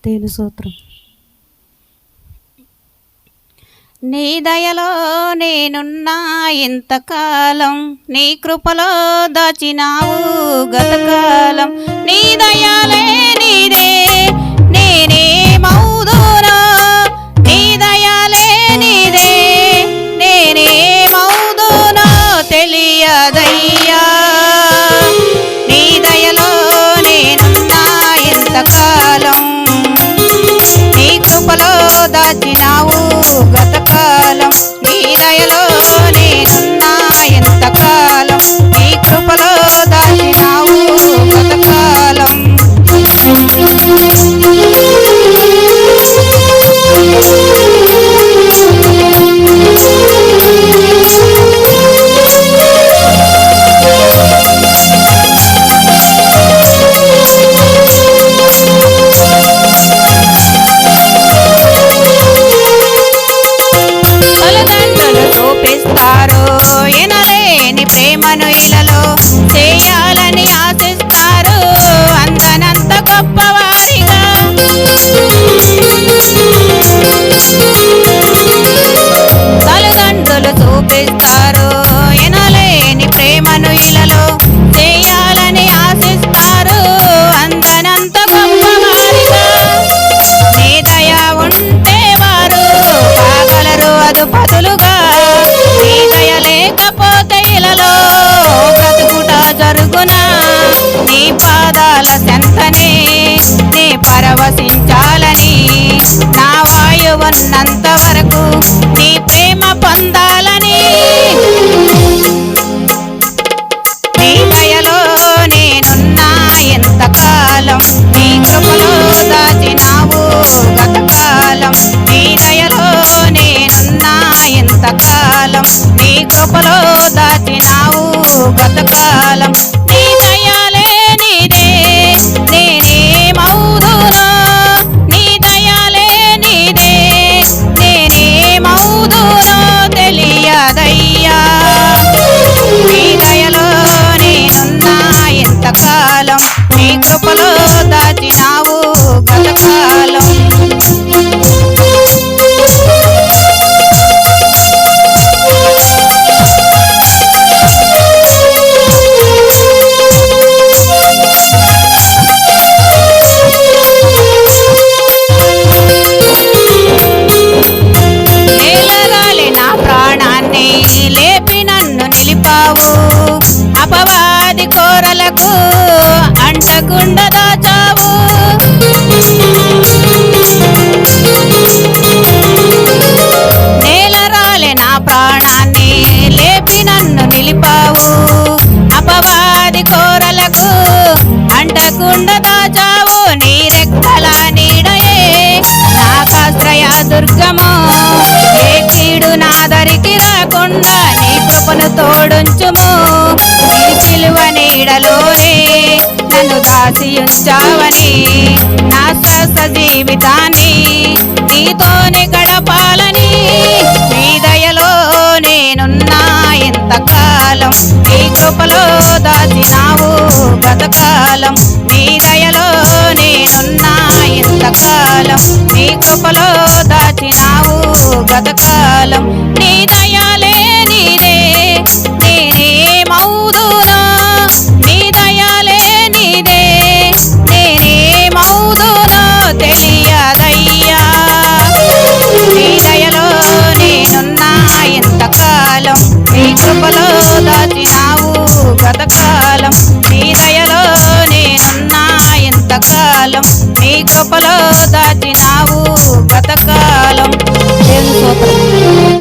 దేవుని స్తోత్రం. నీ దయలో నేనున్నా ఇంతకాలం, నీ కృపలో దాచినావు గతకాలం. నీ దయాలే నీదే నేనేమవుదునో, నీ దయాలే నీదే నేనేమవుదునో తెలియదయ్యా. నీ దయలో నేనున్నా ఇంతకాలం, నీ కృపలో దాచినావు గతకాలం. నీ దయలో నేనున్నా ఎంతకాలం, నీ కృపలో దాచినావు గతకాలం. చూపిస్తారు ఎనలేని ప్రేమను ఇలలో, చేయాలని ఆశిస్తారు అందనంత గొప్పవారిగా. తల్లిదండ్రులు చూపిస్తారు ఎనలేని ప్రేమను ఇలలో, చేయాలని ఆశిస్తారు అందనంత గొప్పవారిగా. నీ దయ ఉంటే వారు కాగలరు అదుపదులుగా, నీ దయ లేకపోతే ఇలలో బ్రతుకుట జరుగునా. నీ పాదాల చెంతనే నే పరవశించాలని, నా వాయువున్నంత వరకు నీ ప్రేమ పొందాలని. నీ దయలో నేనున్నా ఎంతకాలం, నీ కృపలో దాచినావు గతకాలం. నీ దయలో నేనున్నా ఎంతకాలం, నీ కృపలో దాచినావు గతకాలం. నీ దయాలే నీదే నేనేమవుదునో, నీ దయాలే నీదే నేనేమవుదునో తెలియదయ్యా. నీ దయలో నేనున్నా ఎంతకాలం, నీ కృపలో దాచినావు గతకాలం. లేపి నన్ను నిలిపావు, అపవాది కోరలకు అంటకుండా దాచావు. నేలరాలే నా ప్రాణాన్ని లేపి నన్ను నిలిపావు, అపవాది కోరలకు అంటకుండా దాచావు. నీ రెక్కల నీడయే నాకాశ్రయ దుర్గము, ఏ కీడు నా దరికి రాకుండా నీ కృపను తోడుంచుము. నీ సిలువ నీడలోనే నన్ను దాసి ఉంచావని, నా శ్వాస జీవితాన్ని నీతోనే గడపాలని. నీ దయలో నేనున్నా ఎంతకాలం, నీ కృపలో దాచినావు గతకాలం. నీ దయలో నేనున్నా ఎంతకాలం, నీ కృపలో దాచినావు గతకాలం. నీ దయాలే నీదే నేనేమవుదునో, నీ దయాలే నీదే నేనేమవుదునో తెలియదయ్యా. నీ దయలో నేనున్నా ఎంతకాలం, నీ కృపలో దాచినావు గతకాలం. నీ దయలో నేనున్నా ఎంతకాలం, నీ కృపలో దాచి